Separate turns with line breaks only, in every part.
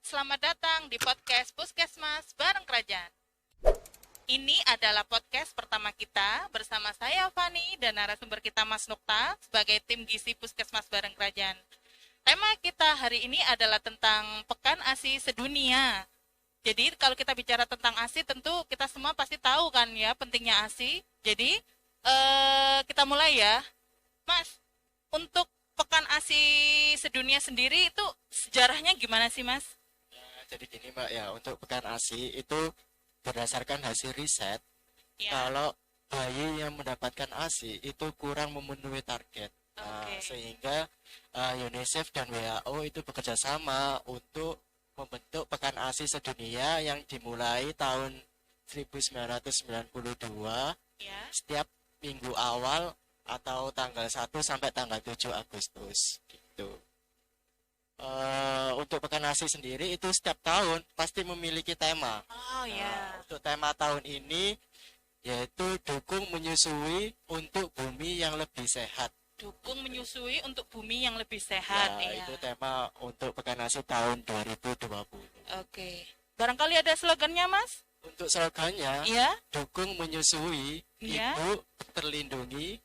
selamat datang di podcast Puskesmas bareng Kerajaan. Ini adalah podcast pertama kita bersama saya Fani dan narasumber kita Mas Nukta sebagai tim gizi Puskesmas bareng Kerajaan. Tema kita hari ini adalah tentang Pekan ASI Sedunia. Jadi kalau kita bicara tentang ASI tentu kita semua pasti tahu kan ya pentingnya ASI. Jadi kita mulai ya. Mas, untuk Pekan ASI Sedunia sendiri itu sejarahnya gimana sih, Mas?
Jadi gini Mbak ya, untuk Pekan ASI itu berdasarkan hasil riset,
Ya.
kalau bayi yang mendapatkan ASI itu kurang memenuhi target.
Oke.
Sehingga UNICEF dan WHO itu bekerja sama untuk membentuk Pekan ASI Sedunia yang dimulai tahun 1992
Ya.
setiap minggu awal atau tanggal 1 sampai tanggal 7 Agustus gitu. Untuk Pekan ASI sendiri itu setiap tahun pasti memiliki tema.
Oh ya.
Untuk tema tahun ini yaitu dukung menyusui untuk bumi yang lebih sehat.
Dukung menyusui untuk bumi yang lebih sehat.
Nah,
Iya.
itu tema untuk Pekan ASI tahun 2020.
Oke. Barangkali ada slogannya, Mas?
Untuk slogannya,
Iya.
dukung menyusui,
Iya.
ibu terlindungi,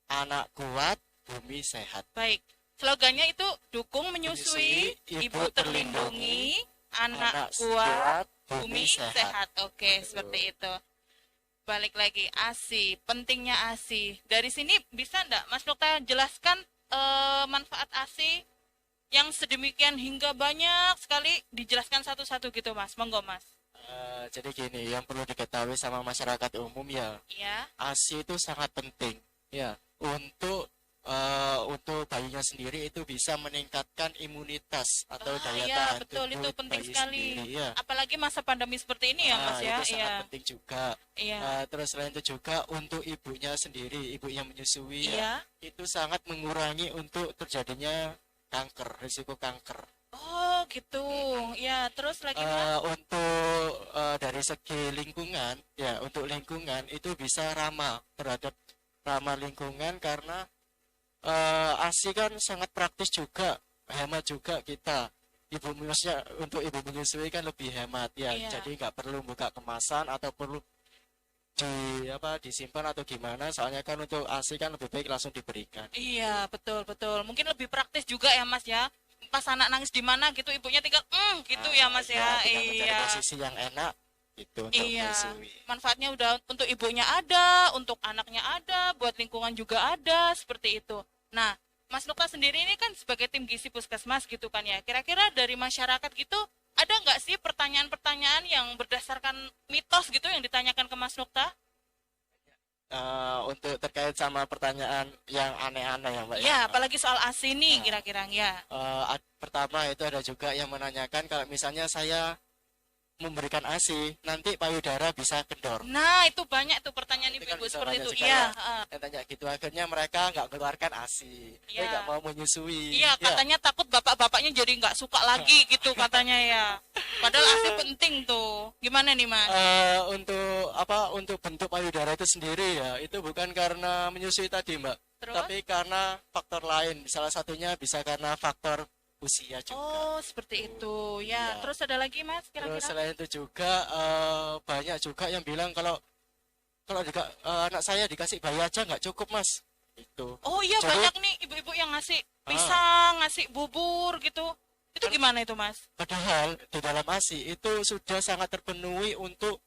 anak kuat, bumi sehat.
Baik. Slogannya itu dukung menyusui, ibu terlindungi, anak kuat, bumi sehat. Oke, seperti itu. Balik lagi ASI, pentingnya ASI. Dari sini bisa enggak Mas Nukta jelaskan manfaat ASI yang sedemikian hingga banyak sekali dijelaskan satu-satu gitu, Mas? Monggo, Mas.
Jadi gini, yang perlu diketahui sama masyarakat umum ya,
Ya.
ASI itu sangat penting ya untuk bayinya sendiri itu bisa meningkatkan imunitas atau daya
iya,
tahan
betul, itu
tubuh
penting
bayi
sekali.
sendiri, ya.
Apalagi masa pandemi seperti ini ya, Mas ya.
Itu sangat
Iya.
penting juga.
Iya.
Terus selain itu juga untuk ibunya sendiri, ibu yang menyusui
Iya.
itu sangat mengurangi untuk terjadinya kanker, risiko kanker.
Oh, gitu. Ya, terus lagi Mas?
Untuk dari segi lingkungan, ya untuk lingkungan itu bisa ramah lingkungan karena ASI kan sangat praktis juga, hemat juga kita. Maksudnya untuk ibu menyusui kan lebih hemat ya,
Iya.
jadi nggak perlu buka kemasan atau perlu disimpan atau gimana. Soalnya kan untuk ASI kan lebih baik langsung diberikan.
Iya, betul, betul. Mungkin lebih praktis juga ya, Mas ya. Pas anak nangis di mana gitu, ibunya tinggal gitu ya, Mas ya.
Tinggal mencari
Iya.
posisi yang enak gitu untuk
Iya,
menyusui.
manfaatnya udah untuk ibunya ada, untuk anaknya ada, buat lingkungan juga ada, seperti itu. Nah, Mas Nukta sendiri ini kan sebagai tim gizi puskesmas gitu kan ya. Kira-kira dari masyarakat gitu, ada nggak sih pertanyaan-pertanyaan yang berdasarkan mitos gitu yang ditanyakan ke Mas Nukta?
Untuk terkait sama pertanyaan yang aneh-aneh ya Mbak
Ya, apalagi soal ASI nih kira-kira ya.
Pertama itu ada juga yang menanyakan kalau misalnya saya memberikan ASI nanti payudara bisa kendor.
Nah, itu banyak tuh pertanyaan
Itu kan
ibu-ibu
bisa
seperti
banyak
itu.
juga
Iya,
ya. Yang tanya gitu akhirnya mereka nggak keluarkan ASI,
Iya.
mereka nggak mau menyusui.
Iya, katanya takut bapak-bapaknya jadi nggak suka lagi gitu katanya ya. Padahal ASI penting tuh. Gimana nih, Mas?
Untuk bentuk payudara itu sendiri ya itu bukan karena menyusui tadi Mbak,
Terus?
tapi karena faktor lain. Salah satunya bisa karena faktor usia juga.
Oh, seperti itu. Ya,
Iya.
terus ada lagi, Mas,
Terus
kira-kira?
selain itu juga banyak juga yang bilang kalau anak saya dikasih bayi aja nggak cukup Mas. Itu.
Oh iya,
Jadi-
banyak nih ibu-ibu yang ngasih pisang, ngasih bubur gitu. Itu gimana itu, Mas?
Padahal di dalam ASI itu sudah sangat terpenuhi untuk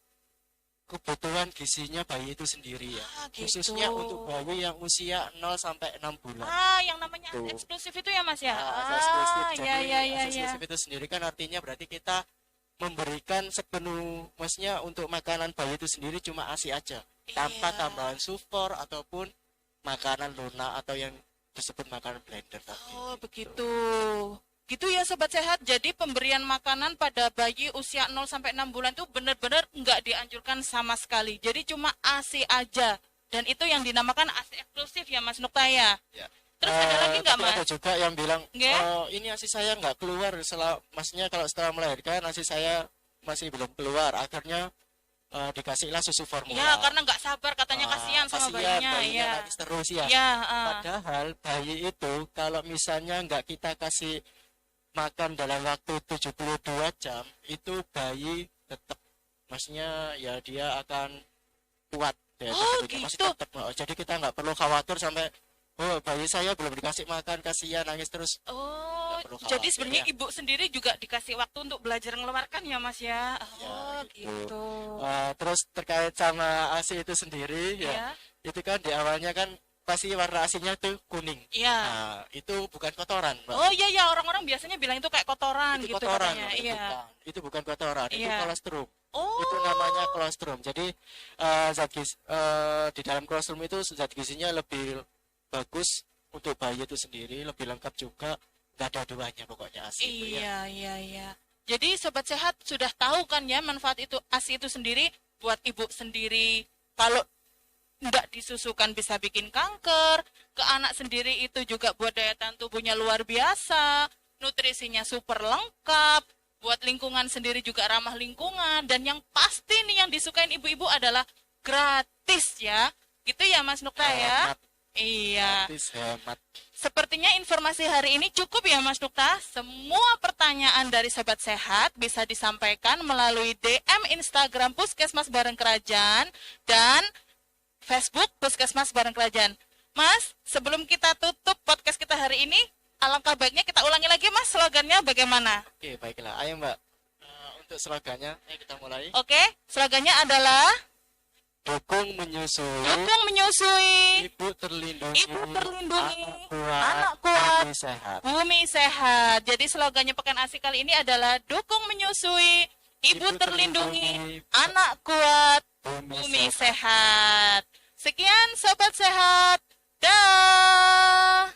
kebutuhan gizinya bayi itu sendiri ya.
Gitu.
Khususnya untuk bayi yang usia 0 sampai 6 bulan.
Yang namanya
Tuh.
eksklusif itu ya, Mas ya?
Eksklusif.
Ya,
Jadi
ya, ya, ya.
eksklusif itu sendiri kan artinya berarti kita memberikan sepenuh, maksudnya untuk makanan bayi itu sendiri cuma ASI aja, tanpa
Iya.
tambahan sufor ataupun makanan lunak atau yang disebut makanan blender tadi.
Oh, begitu. Gitu ya Sobat Sehat, jadi pemberian makanan pada bayi usia 0 sampai 6 bulan itu benar-benar nggak dianjurkan sama sekali. Jadi cuma ASI aja. Dan itu yang dinamakan ASI eksklusif ya Mas Nukta ya.
Ya.
Terus ada lagi nggak
Tapi
Mas?
ada juga yang bilang,
Nggak?
ini ASI saya nggak keluar, maksudnya kalau setelah melahirkan ASI saya masih belum keluar. Akhirnya dikasihlah susu formula.
Ya, karena nggak sabar katanya kasihan sama bayinya.
bayinya
Ya.
nangis terus ya.
Ya,
Padahal bayi itu kalau misalnya nggak kita kasih makan dalam waktu 72 jam itu bayi tetap, maksudnya ya dia akan kuat ya,
Oh
tentunya masih
gitu.
tetap. Jadi kita nggak perlu khawatir sampai oh bayi saya belum dikasih makan kasihan nangis terus.
Oh,
Nggak perlu
jadi
khawatir,
sebenarnya
ya.
ibu sendiri juga dikasih waktu untuk belajar ngeluarkan ya Mas ya.
Ya,
Oh
gitu.
gitu.
Terus terkait sama ASI itu sendiri ya,
Iya.
itu kan di awalnya kan pasti warna ASINya tuh kuning.
Iya.
Nah, itu bukan kotoran, Mbak.
Oh iya ya, orang-orang biasanya bilang itu kayak kotoran
Itu
gitu
kotoran,
katanya.
Mbak.
Iya.
Itu bukan kotoran, itu
Iya.
kolostrum.
Oh.
Itu namanya kolostrum. Jadi di dalam kolostrum itu zat gizinya lebih bagus untuk bayi itu sendiri, lebih lengkap juga. Nggak ada duanya pokoknya ASI itu ya.
Iya. Jadi sobat sehat sudah tahu kan ya manfaat itu ASI itu sendiri buat ibu sendiri. Kalau nggak disusukan bisa bikin kanker, ke anak sendiri itu juga buat daya tahan tubuhnya luar biasa, nutrisinya super lengkap, buat lingkungan sendiri juga ramah lingkungan, dan yang pasti nih yang disukain ibu-ibu adalah gratis ya. Gitu ya Mas Nukta ya?
Hemat,
Iya.
gratis, hemat.
Sepertinya informasi hari ini cukup ya Mas Nukta. Semua pertanyaan dari Sobat Sehat bisa disampaikan melalui DM Instagram Puskesmas Bareng Kerajaan dan Facebook Puskesmas Bareng Kerajaan. Mas, sebelum kita tutup podcast kita hari ini, alangkah baiknya kita ulangi lagi Mas slogannya bagaimana?
Oke, baiklah. Ayo, Mbak. Untuk slogannya, ayo kita mulai.
Oke, slogannya adalah
Dukung menyusui,
dukung menyusui,
ibu terlindungi,
ibu terlindungi,
anak
anak kuat,
bumi sehat.
bumi sehat. Jadi slogannya Pekan ASI kali ini adalah dukung menyusui, ibu terlindungi, anak kuat, bumi sehat. Sekian Sobat Sehat. Dah.